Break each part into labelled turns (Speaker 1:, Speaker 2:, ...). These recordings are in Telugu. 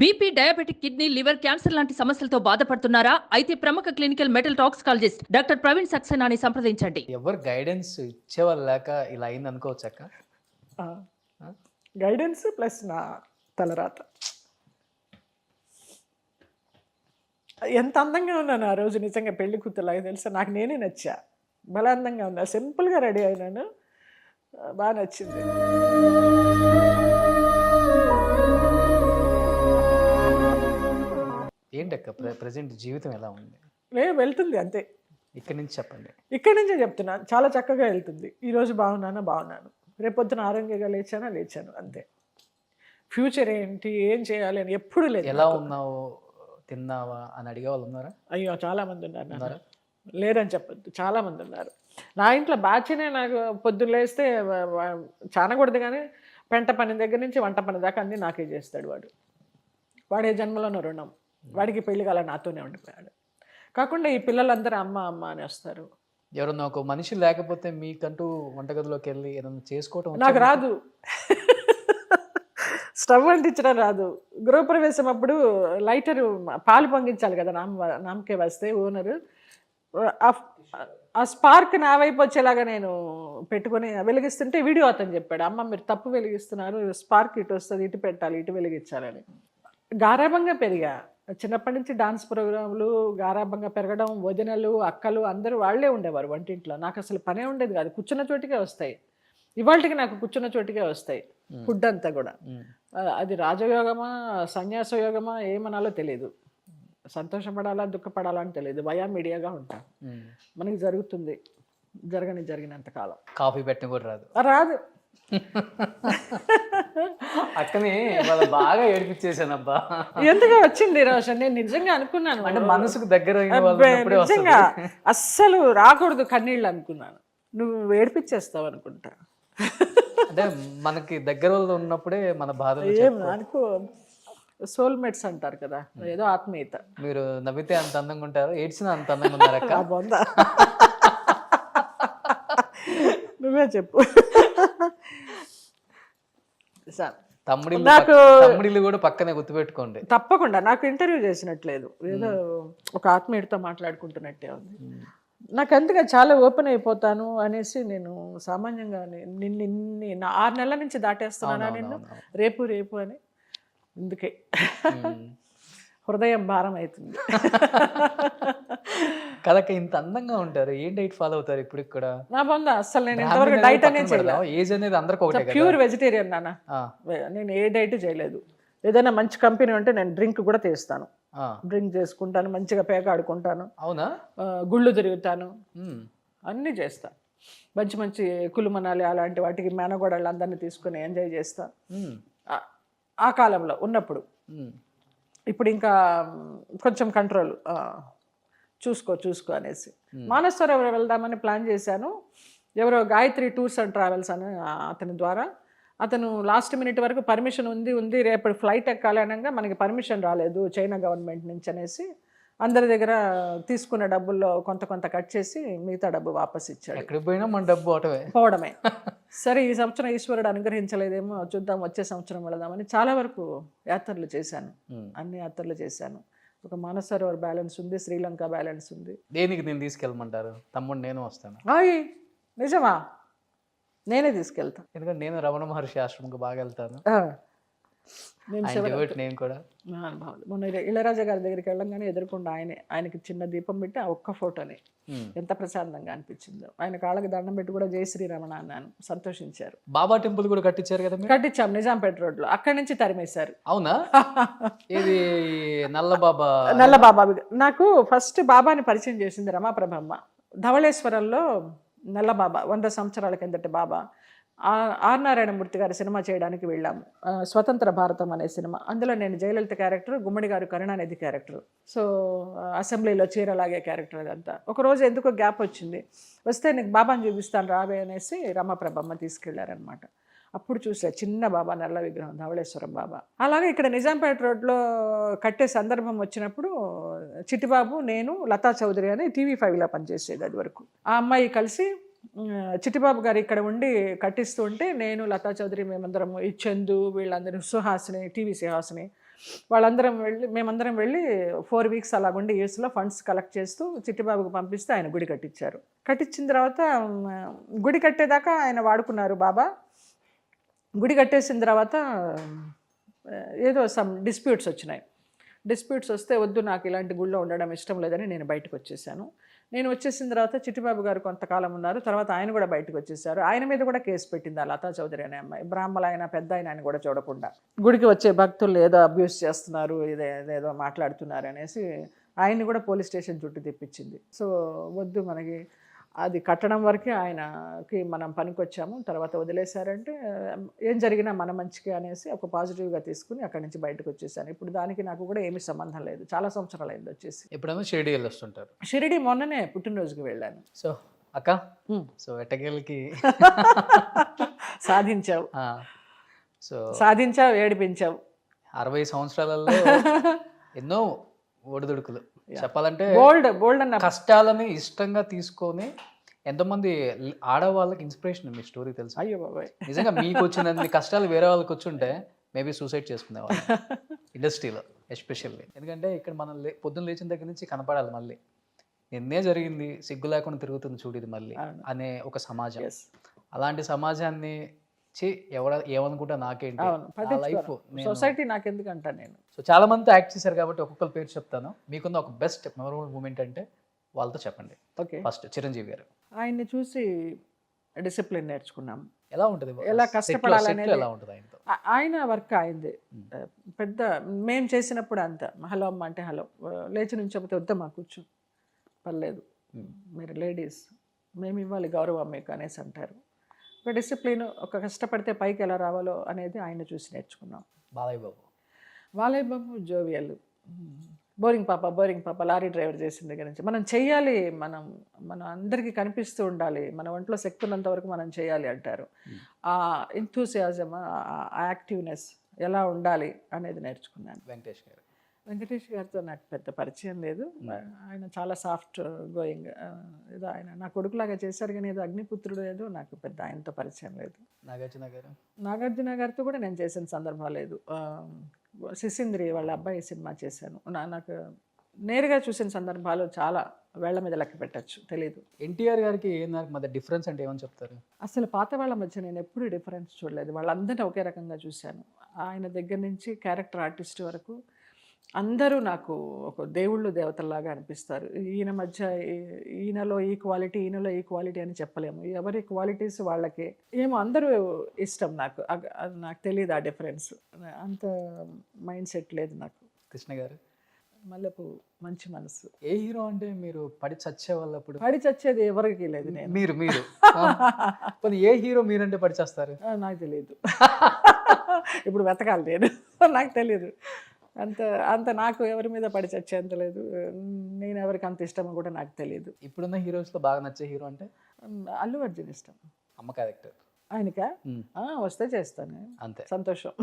Speaker 1: BP, diabetic, kidney, liver, cancer లాంటి సమస్యలతో బాధపడుతున్నారా? అయితే ప్రముఖ clinical metal toxicologist doctor Praveen సక్సేనాని సంప్రదించండి.
Speaker 2: ఎవరు గైడెన్స్ ఇచ్చేవాళ్ళు లేక ఇలా అయింది అనుకోవచ్చక్క.
Speaker 3: గైడెన్స్ ప్లస్ నా తలరాత. ఎంత అందంగా ఉన్నాను ఆ రోజు, నిజంగా పెళ్లి కూతురులాగా తెలుసా. నాకు నేనే నచ్చా, భలే అందంగా ఉన్నా, సింపుల్గా రెడీ అయినాను, బాగా నచ్చింది.
Speaker 2: ఏంటక్క ప్రజెంట్ జీవితం ఎలా ఉంది?
Speaker 3: వెళ్తుంది అంతే.
Speaker 2: ఇక్కడి నుంచి చెప్పండి.
Speaker 3: ఇక్కడి నుంచే చెప్తున్నాను, చాలా చక్కగా వెళ్తుంది. ఈరోజు బాగున్నాను, రేపొద్దున ఆరోగ్యంగా లేచాను అంతే. ఫ్యూచర్ ఏంటి, ఏం చేయాలి అని ఎప్పుడు లేదు.
Speaker 2: ఎలా ఉన్నావు, తిన్నావా అని అడిగే వాళ్ళు ఉన్నారా?
Speaker 3: అయ్యో చాలామంది ఉన్నారు. లేరని చెప్పొద్దు, చాలామంది ఉన్నారు. నా ఇంట్లో బాచినే నాకు పొద్దున్న లేస్తే చానకూడదు, కానీ పెంట పని దగ్గర నుంచి వంట పని దాకా అన్నీ నాకే చేస్తాడు వాడు. వాడే జన్మలోనూ రుణం. వాడికి పెళ్లి కాల నాతోనే ఉండిపోయాడు. కాకుండా ఈ పిల్లలందరూ అమ్మ అమ్మ అని వస్తారు.
Speaker 2: ఎవరన్నా ఒక మనిషి లేకపోతే మీకంటూ వంటగదిలోకి వెళ్ళి ఏదైనా చేసుకోవటం
Speaker 3: నాకు రాదు. స్టవ్ అంటించడం రాదు. గృహప్రవేశం అప్పుడు లైటర్ పాలు పొంగించాలి కదా, నామకే వస్తే ఓనరు ఆ స్పార్క్ నా వైపు వచ్చేలాగా నేను పెట్టుకొని వెలిగిస్తుంటే వీడియో అతను చెప్పాడు, అమ్మ మీరు తప్పు వెలిగిస్తున్నారు, స్పార్క్ ఇటు వస్తుంది, ఇటు పెట్టాలి, ఇటు వెలిగించాలని. గారాభంగా పెరిగా. చిన్నప్పటి నుంచి డాన్స్ ప్రోగ్రాంలు, గారాభంగా పెరగడం, వదినలు అక్కలు అందరూ వాళ్ళే ఉండేవారు వంటింట్లో. నాకు అసలు పనే ఉండేది కాదు, కూర్చున్న చోటికే వస్తాయి. ఇవాళకి నాకు కూర్చున్న చోటికే వస్తాయి ఫుడ్ అంతా కూడా. అది రాజయోగమా సన్యాసయోగమా ఏమనాలో తెలియదు. సంతోషపడాలా దుఃఖపడాలా అని తెలియదు, మీడియాగా ఉంటా. మనకి జరుగుతుంది, జరిగినంత కాలం.
Speaker 2: కాఫీ పెట్టిన కూడా రాదు.
Speaker 3: రాదు.
Speaker 2: అక్కని బాగా ఏడిపించేసానబ్బా.
Speaker 3: ఎందుకు వచ్చింది రోషన్, నేను నిజంగా అనుకున్నాను,
Speaker 2: అంటే మనసుకు దగ్గర
Speaker 3: నిజంగా అస్సలు రాకూడదు కన్నీళ్ళు అనుకున్నాను. నువ్వు ఏడిపించేస్తావు అనుకుంటా.
Speaker 2: అంటే మనకి దగ్గర వాళ్ళు ఉన్నప్పుడే మన బాధ
Speaker 3: అనుకో. సోల్మేట్స్ అంటారు కదా, ఏదో ఆత్మీయత.
Speaker 2: మీరు నవ్వితే అంత అందంగా ఉంటారు, ఏడ్చినా అంత అందంగా ఉన్నారక్క.
Speaker 3: బొందా, నువ్వే చెప్పు.
Speaker 2: తమ్ముడిల్లు కూడా పక్కనే గుర్తుపెట్టుకోండి
Speaker 3: తప్పకుండా. నాకు ఇంటర్వ్యూ చేసినట్లేదు, ఏదో ఒక ఆత్మీయుడితో మాట్లాడుకుంటున్నట్టే ఉంది. నాకు అందుకే చాలా ఓపెన్ అయిపోతాను అనేసి నేను సామాన్యంగా నిన్ని 6 నెలల నుంచి దాటేస్తున్నానా నిన్ను, రేపు అని. అందుకే హృదయం భారం అవుతుంది.
Speaker 2: కదక ఇంత అందంగా ఉంటారు, ఏం డైట్ ఫాలో అవుతారు ఇప్పుడు? ఇక్కడ
Speaker 3: నా బంద అసలు నేను ఇంతవరకు డైట్ అనేది చేయలేదు.
Speaker 2: ఏజ్ అనేది అందరికి ఒకటే,
Speaker 3: ప్యూర్ వెజిటేరియన్ నాన్న. నేను ఏ డైట్ చేయలేదు. ఏదైనా మంచి కంపెనీ ఉంటే నేను డ్రింక్ కూడా తీస్తాను, డ్రింక్ చేసుకుంటాను, మంచిగా పేక ఆడుకుంటాను.
Speaker 2: అవునా?
Speaker 3: గుళ్ళు తిరుగుతాను, అన్నీ చేస్తా. మంచి కులుమనాలి అలాంటి వాటికి మేనగోడళ్ళు అందరినీ తీసుకుని ఎంజాయ్ చేస్తా ఆ కాలంలో ఉన్నప్పుడు. ఇప్పుడు ఇంకా కొంచెం కంట్రోల్, చూసుకో అనేసి. మానసరోవర్ వెళ్దామని ప్లాన్ చేశాను. ఎవరో గాయత్రి టూర్స్ అండ్ ట్రావెల్స్ అని అతని ద్వారా, అతను లాస్ట్ మినిట్ వరకు పర్మిషన్ ఉంది రేపటి ఫ్లైట్ ఎక్కాలి అనగా మనకి పర్మిషన్ రాలేదు చైనా గవర్నమెంట్ నుంచి అనేసి అందరి దగ్గర తీసుకున్న డబ్బుల్లో కొంత కట్ చేసి మిగతా డబ్బు వాపస్ ఇచ్చాడు.
Speaker 2: ఎక్కడికి పోయినా మన డబ్బు
Speaker 3: పోవడమే. సరే ఈ సంవత్సరం ఈశ్వరుడు అనుగ్రహించలేదేమో, చూద్దాం వచ్చే సంవత్సరం వెళదామని చాలా వరకు యాత్రలు చేశాను, అన్ని యాత్రలు చేశాను. ఒక మానసరోవర్ బ్యాలెన్స్ ఉంది, శ్రీలంక బ్యాలెన్స్ ఉంది.
Speaker 2: దేనికి నేను తీసుకెళ్ళమంటారు? తమ్ముడు నేను వస్తాను.
Speaker 3: నిజమా? నేనే తీసుకెళ్తా,
Speaker 2: ఎందుకంటే నేను రమణ మహర్షి ఆశ్రమంకి బాగా వెళ్తాను. నేను కూడా
Speaker 3: మొన్న ఇళరాజా గారి దగ్గరికి వెళ్ళంగానే ఎదుర్కొండ ఆయనకి చిన్న దీపం పెట్టి ఆ ఒక్క ఫోటోని ఎంత ప్రశాంతంగా అనిపించిందో. ఆయన కాళ్ళకి దండం పెట్టి కూడా జై శ్రీరమణ అన్నాను, సంతోషించారు.
Speaker 2: బాబా టెంపుల్ కూడా కట్టించారు కదా?
Speaker 3: కట్టించాం, నిజాంపేట రోడ్ లో. అక్కడి నుంచి తరిమేశారు.
Speaker 2: అవునా? ఇది నల్ల బాబా.
Speaker 3: నాకు ఫస్ట్ బాబాని పరిచయం చేసింది రమాప్రభమ్మ. ధవళేశ్వరంలో నల్ల బాబా, 100 సంవత్సరాల కిందటి బాబా. ఆర్ నారాయణమూర్తి గారి సినిమా చేయడానికి వెళ్ళాము, స్వతంత్ర భారతం అనే సినిమా. అందులో నేను జయలలిత క్యారెక్టర్, గుమ్మడి గారు కరుణానిధి క్యారెక్టర్. సో అసెంబ్లీలో చీరలాగే క్యారెక్టర్. అదంతా ఒకరోజు ఎందుకో గ్యాప్ వచ్చింది, వస్తే నీకు బాబాని చూపిస్తాను రావే అనేసి రమాప్రభమ్మ తీసుకెళ్లారనమాట. అప్పుడు చూసా చిన్న బాబా, నల్ల విగ్రహం, ధవళేశ్వరం బాబా. అలాగే ఇక్కడ నిజాంపేట రోడ్లో కట్టే సందర్భం వచ్చినప్పుడు చిట్టిబాబు, నేను, లతా చౌదరి అని TV5లో పనిచేసేది అది వరకు. ఆ అమ్మాయి కలిసి చిట్టిబాబు గారు ఇక్కడ ఉండి కట్టిస్తూ ఉంటే నేను, లతా చౌదరి, మేమందరం, ఈ చందు, వీళ్ళందరూ, సుహాసిని, టీవీ సుహాసిని మేమందరం వెళ్ళి 4 వీక్స్ అలాగుండి యూఎస్లో ఫండ్స్ కలెక్ట్ చేస్తూ చిట్టిబాబుకి పంపిస్తే ఆయన గుడి కట్టించారు. కట్టించిన తర్వాత గుడి కట్టేదాకా ఆయన వాడుకున్నారు బాబా. గుడి కట్టేసిన తర్వాత ఏదో సమ్ డిస్ప్యూట్స్ వచ్చినాయి. డిస్ప్యూట్స్ వస్తే వద్దు, నాకు ఇలాంటి గుళ్ళో ఉండడం ఇష్టం లేదని నేను బయటకు వచ్చేసాను. నేను వచ్చేసిన తర్వాత చిట్టిబాబు గారు కొంతకాలం ఉన్నారు. తర్వాత ఆయన కూడా బయటకు వచ్చేసారు. ఆయన మీద కూడా కేసు పెట్టింది ఆ లతా చౌదరి అనే అమ్మాయి. బ్రాహ్మణ ఆయన పెద్ద ఆయన కూడా చూడకుండా గుడికి వచ్చే భక్తులు ఏదో అబ్యూస్ చేస్తున్నారు, ఏదో మాట్లాడుతున్నారు అనేసి ఆయన్ని కూడా పోలీస్ స్టేషన్ చుట్టూ తెప్పించింది. సో వద్దు, మనకి అది కట్టడం వరకే ఆయనకి మనం పనికొచ్చాము, తర్వాత వదిలేశారంటే ఏం జరిగినా మన మంచికి అనేసి ఒక పాజిటివ్గా తీసుకుని అక్కడి నుంచి బయటకు వచ్చేసాను. ఇప్పుడు దానికి నాకు కూడా ఏమీ సంబంధం లేదు. చాలా సంవత్సరాలు అయింది వచ్చేసి.
Speaker 2: ఎప్పుడైనా షిరిడి వెళ్ళొస్తుంటారు?
Speaker 3: షిరిడి మొన్ననే పుట్టినరోజుకి వెళ్ళాను.
Speaker 2: సో అక్క, సో ఎట్టకేళ్ళకి
Speaker 3: సాధించావు,
Speaker 2: సో
Speaker 3: సాధించావు, ఏడిపించావు.
Speaker 2: 60 సంవత్సరాలలో ఎన్నో ఒడిదుడుకులు. చెప్పాలంటే
Speaker 3: బోల్డ్ అన్న
Speaker 2: కష్టాలని ఇష్టంగా తీసుకొని ఎంతోమంది ఆడవాళ్ళకి ఇన్స్పిరేషన్ మీ స్టోరీ తెలుసు.
Speaker 3: అయ్యో బాబాయ్,
Speaker 2: నిజంగా మీకు వచ్చినన్ని కష్టాలు వేరే వాళ్ళకి వచ్చుంటే మేబీ సూసైడ్ చేసుకునేవాళ్ళు ఇండస్ట్రీలో ఎస్పెషల్లీ. ఎందుకంటే ఇక్కడ మనం పొద్దున్న లేచిన దగ్గర నుంచి కనపడాలి, మళ్ళీ నిన్నే జరిగింది, సిగ్గు లేకుండా తిరుగుతుంది చూడు ఇది మళ్ళీ అనే ఒక సమాజం. అలాంటి సమాజాన్ని ఏమనుకుంటా నాకేంటి లైఫ్,
Speaker 3: సొసైటీ నాకెందుకు అంటా నేను.
Speaker 2: సో చాలా మంది యాక్ట్ చేశారు కాబట్టి ఒక్కొక్కరు పేరు చెప్తాను. మీకున్న ఒక బెస్ట్ మెమరబుల్ మూమెంట్ అంటే వాళ్ళతో చెప్పండి.
Speaker 3: ఓకే,
Speaker 2: ఫస్ట్ చిరంజీవి గారు.
Speaker 3: ఆయన్ని చూసి డిసిప్లిన్ నేర్చుకున్నాం.
Speaker 2: ఎలా ఉంటుంది,
Speaker 3: ఎలా కష్టపడాలనేది
Speaker 2: ఎలా ఉంటుంది ఆయనతో?
Speaker 3: ఆయన వర్క్ అయింది పెద్ద. మేము చేసినప్పుడు అంత హలో అమ్మ అంటే హలో, లేచి నుంచి చెబితే వద్దమ్మా కూర్చో, పర్లేదు, మీరు లేడీస్, మేము ఇవ్వాలి గౌరవం మీకు అనేసి అంటారు. ఒక డిసిప్లిన్, ఒక కష్టపడితే పైకి ఎలా రావాలో అనేది ఆయన చూసి నేర్చుకున్నాం. బాలయ్య బాబు జోవియల్, బోరింగ్ పాప లారీ డ్రైవర్ చేసిన దగ్గర నుంచి మనం చెయ్యాలి, మనం అందరికీ కనిపిస్తూ ఉండాలి, మన ఒంట్లో శక్తి ఉన్నంత వరకు మనం చేయాలి అంటారు. ఆ ఎంతూసియాజం, ఆ యాక్టివ్నెస్ ఎలా ఉండాలి అనేది నేర్చుకున్నాను. వెంకటేష్ గారితో నాకు పెద్ద పరిచయం లేదు. ఆయన చాలా సాఫ్ట్ గోయింగ్, ఏదో ఆయన నా కొడుకులాగా చేశారు కానీ ఏదో అగ్నిపుత్రుడు ఏదో నాకు పెద్ద ఆయనతో పరిచయం లేదు. నాగార్జున గారితో కూడా నేను చేసిన సందర్భం లేదు. సిసింద్రి వాళ్ళ అబ్బాయి సినిమా చేశాను. నాకు నేరుగా చూసిన సందర్భాలు చాలా వేళ్ల మీద లెక్క పెట్టచ్చు, తెలీదు.
Speaker 2: ఎన్టీఆర్ గారికి మధ్య డిఫరెన్స్ అంటే ఏమని చెప్తారు?
Speaker 3: అసలు పాత వాళ్ళ మధ్య నేను ఎప్పుడూ డిఫరెన్స్ చూడలేదు. వాళ్ళందరినీ ఒకే రకంగా చూశాను. ఆయన దగ్గర నుంచి క్యారెక్టర్ ఆర్టిస్ట్ వరకు అందరూ నాకు ఒక దేవుళ్ళు దేవతల్లాగా అనిపిస్తారు. ఈయనలో ఈ క్వాలిటీ, ఈయనలో ఈ క్వాలిటీ అని చెప్పలేము. ఎవరి క్వాలిటీస్ వాళ్ళకే ఏమో, అందరూ ఇష్టం నాకు. నాకు తెలియదు ఆ డిఫరెన్స్, అంత మైండ్ సెట్ లేదు నాకు.
Speaker 2: కృష్ణ గారు
Speaker 3: మల్లెపు మంచి మనసు.
Speaker 2: ఏ హీరో అంటే మీరు పడి చచ్చే వాళ్ళప్పుడు?
Speaker 3: పడి చచ్చేది ఎవరికి లేదు. నేను
Speaker 2: మీరు ఏ హీరో మీరంటే పడి చేస్తారు?
Speaker 3: నాకు తెలియదు. ఇప్పుడు వెతకాలి నేను, నాకు తెలియదు. అంత నాకు ఎవరి మీద పడి చచ్చేంత లేదు. నేను ఎవరికి అంత ఇష్టమో కూడా నాకు తెలియదు.
Speaker 2: ఇప్పుడున్న హీరోస్లో బాగా నచ్చే హీరో అంటే?
Speaker 3: అల్లు అర్జున్ ఇష్టం.
Speaker 2: అమ్మ క్యారెక్టర్
Speaker 3: ఆయనకా? వస్తే చేస్తాను, అంతే, సంతోషం.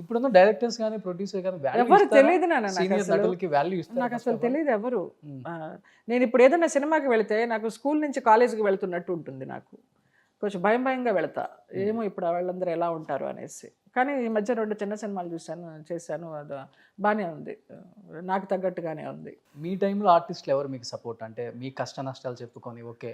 Speaker 2: ఇప్పుడున్న డైరెక్టర్స్ కానీ ప్రొడ్యూసర్ కానీ
Speaker 3: ఎవరు తెలియదు నాకు అసలు తెలియదు ఎవరు. నేను ఇప్పుడు ఏదైనా సినిమాకి వెళితే నాకు స్కూల్ నుంచి కాలేజీకి వెళ్తున్నట్టు ఉంటుంది. నాకు కొంచెం భయంగా వెళతా, ఏమో ఇప్పుడు వాళ్ళందరూ ఎలా ఉంటారు అనేసి. కానీ ఈ మధ్య 2 చిన్న సినిమాలు చేశాను, అది బాగానే ఉంది, నాకు తగ్గట్టుగానే ఉంది.
Speaker 2: మీ టైంలో ఆర్టిస్టులు ఎవరు మీకు సపోర్ట్? అంటే మీ కష్ట నష్టాలు చెప్పుకొని ఓకే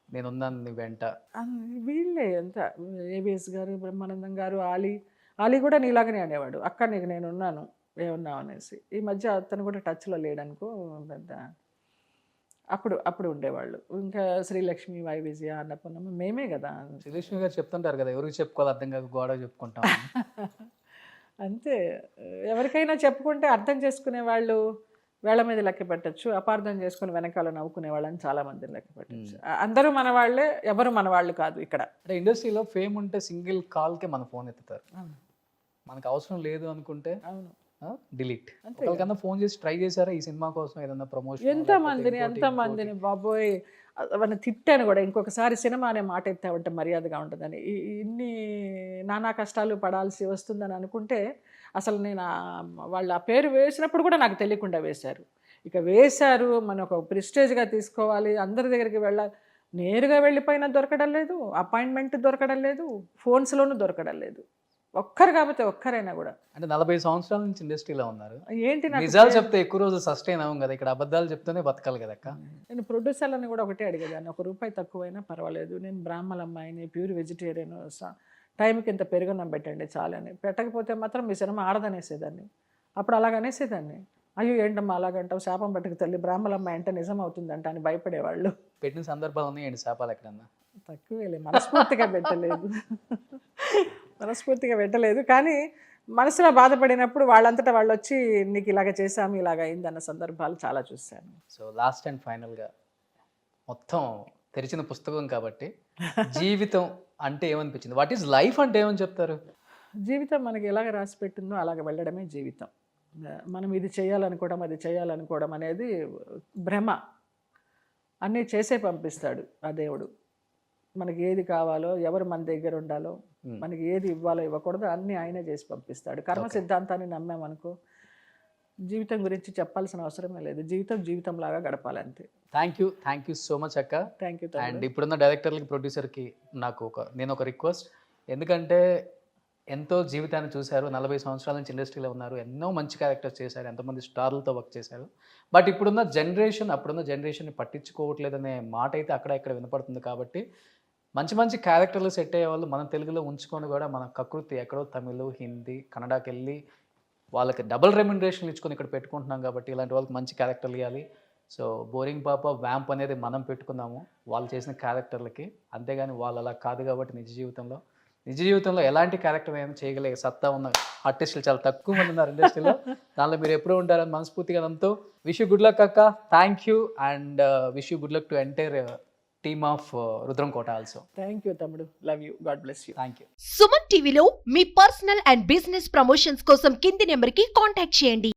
Speaker 2: నేనున్నాను నీ వెంట?
Speaker 3: వీళ్ళే అంత, ఏబిఎస్ గారు, బ్రహ్మానందం గారు, ఆలీ కూడా నీలాగానే అనేవాడు, అక్క నీకు నేనున్నాను ఏమన్నావు అనేసి. ఈ మధ్య అతను కూడా టచ్లో లేడనుకో పెద్ద. అప్పుడు ఉండేవాళ్ళు. ఇంకా శ్రీలక్ష్మి, వై విజయ, అన్నపూర్ణమ్మ మేమే కదా.
Speaker 2: శ్రీలక్ష్మి గారు చెప్తుంటారు కదా, ఎవరికి చెప్పుకోవాలి అర్థం కాదు, గోడ చెప్పుకుంటాం
Speaker 3: అంతే. ఎవరికైనా చెప్పుకుంటే అర్థం చేసుకునే వాళ్ళు వేళ మీద లెక్క పెట్టచ్చు, అపార్థం చేసుకుని వెనకాల నవ్వుకునే వాళ్ళని చాలా మందిని లెక్క పెట్టచ్చు. అందరూ మన వాళ్ళే, ఎవరు మన వాళ్ళు కాదు. ఇక్కడ
Speaker 2: అంటే ఇండస్ట్రీలో ఫేమ్ ఉంటే సింగిల్ కాల్కే మన ఫోన్ ఎత్తుతారు. మనకు అవసరం లేదు అనుకుంటే
Speaker 3: అవును
Speaker 2: డిలీట్. ఒకరికన్నా ఫోన్ చేసి ట్రై చేశారా ఈ సినిమా కోసం ఏదన్నా ప్రమోషన్?
Speaker 3: ఎంతమందిని బాబోయ్, వాళ్ళని తిట్టాను కూడా. ఇంకొకసారి సినిమా అనే మాట ఎత్తావంటే మర్యాదగా ఉంటుందని. ఇన్ని నానా కష్టాలు పడాల్సి వస్తుందని అనుకుంటే అసలు నేను వాళ్ళ పేరు వేసినప్పుడు కూడా నాకు తెలియకుండా వేశారు. ఇక వేశారు, మనం ఒక ప్రిస్టేజ్గా తీసుకోవాలి, అందరి దగ్గరికి వెళ్ళాలి. నేరుగా వెళ్ళిపోయినా దొరకడం లేదు, అపాయింట్మెంట్ దొరకడం లేదు, ఫోన్స్లోనూ దొరకడం లేదు. ఒక్కరు కాకపోతే ఒక్కరైనా కూడా.
Speaker 2: అంటే 40 సంవత్సరాల నుంచి ఇండస్ట్రీలో ఉన్నారు.
Speaker 3: ఏంటి నాకు
Speaker 2: నిజాలు చెప్తే ఎక్కువ రోజులు సస్టైన్ అవ్వం కదా, ఇక్కడ అబద్ధాలు చెప్తూనే బతకాలి కదా అక్క.
Speaker 3: నేను ప్రొడ్యూసర్లను కూడా ఒకటే అడిగేదాన్ని, ₹1 తక్కువైనా పర్వాలేదు, నేను బ్రాహ్మణ అమ్మాయిని, ప్యూర్ వెజిటేరియన్, టైంకి ఇంత పెరుగన్నం పెట్టండి చాలని. పెట్టకపోతే మాత్రం మీ సినిమా ఆడదనేసేదాన్ని. అప్పుడు అలాగనేసేదాన్ని. అయ్యో ఏంటమ్మా అలాగంటావు, శాపం పట్టుకు తల్లి, బ్రాహ్మణ అమ్మాయి అంటే నిజం అవుతుందంట అని భయపడేవాళ్ళు.
Speaker 2: పెట్టిన సందర్భాలు ఉన్నాయండి శాపాలు ఎక్కడన్నా?
Speaker 3: తక్కువేలే, మనస్ఫూర్తిగా పెట్టలేదు. మనస్ఫూర్తిగా పెట్టలేదు, కానీ మనసులో బాధపడినప్పుడు వాళ్ళంతటా వాళ్ళు వచ్చి నీకు ఇలాగ చేశాము, ఇలాగ అయింది అన్న సందర్భాలు చాలా చూశాను.
Speaker 2: సో లాస్ట్ అండ్ ఫైనల్గా మొత్తం తెరిచిన పుస్తకం కాబట్టి జీవితం అంటే ఏమనిపించింది? వాట్ ఈజ్ లైఫ్ అంటే ఏమని చెప్తారు?
Speaker 3: జీవితం మనకి ఎలాగ రాసి పెట్టిందో అలాగ వెళ్ళడమే జీవితం. మనం ఇది చేయాలనుకోవడం, అది చేయాలనుకోవడం అనేది భ్రమ. అన్నీ చేసే పంపిస్తాడు ఆ దేవుడు. మనకి ఏది కావాలో, ఎవరు మన దగ్గర ఉండాలో, మనకి ఏది ఇవ్వాలో ఇవ్వకూడదు అన్నీ ఆయనే చేసి పంపిస్తాడు. కర్మ సిద్ధాంతాన్ని నమ్మామనుకో జీవితం గురించి చెప్పాల్సిన అవసరమే లేదు. జీవితం జీవితంలాగా గడపాలంతే.
Speaker 2: థ్యాంక్ యూ సో మచ్ అక్క.
Speaker 3: Thank you.
Speaker 2: అండ్ ఇప్పుడున్న డైరెక్టర్లకి, ప్రొడ్యూసర్కి నేను ఒక రిక్వెస్ట్. ఎందుకంటే ఎంతో జీవితాన్ని చూశారు, 40 సంవత్సరాల నుంచి ఇండస్ట్రీలో ఉన్నారు, ఎన్నో మంచి క్యారెక్టర్స్ చేశారు, ఎంతోమంది స్టార్లతో వర్క్ చేశారు. బట్ ఇప్పుడున్న జనరేషన్ అప్పుడున్న జనరేషన్ని పట్టించుకోవట్లేదనే మాట అయితే అక్కడ ఇక్కడ వినపడుతుంది. కాబట్టి మంచి మంచి క్యారెక్టర్లు సెట్ అయ్యే వాళ్ళు మనం తెలుగులో ఉంచుకొని కూడా మన కకృతి ఎక్కడో తమిళ్, హిందీ, కన్నడకి వెళ్ళి వాళ్ళకి డబుల్ రెమ్యునరేషన్ ఇచ్చుకొని ఇక్కడ పెట్టుకుంటున్నాం. కాబట్టి ఇలాంటి వాళ్ళకి మంచి క్యారెక్టర్లు ఇవ్వాలి. సో బోరింగ్ పాప, వ్యాంప్ అనేది మనం పెట్టుకుందాము వాళ్ళు చేసిన క్యారెక్టర్లకి, అంతేగాని వాళ్ళు అలా కాదు. కాబట్టి నిజ జీవితంలో ఎలాంటి క్యారెక్టర్ అయినా చేయగలిగే సత్తా ఉన్న ఆర్టిస్టులు చాలా తక్కువ మంది ఉన్నారు ఇండస్ట్రీలో. దానిలో మీరు ఎప్పుడూ ఉంటారని మనస్ఫూర్తిగా నమ్ముతూ విష్ యూ గుడ్ లక్ అక్క. Thank you and wish you good luck to entire team of Rudram Kota also.
Speaker 3: Thank you తమ్ముడు, love you, God bless you.
Speaker 2: Thank you.
Speaker 4: Suman టీవీలో మీ పర్సనల్ అండ్ బిజినెస్ ప్రమోషన్స్ కోసం కింది నెంబర్కి కాంటాక్ట్ చేయండి.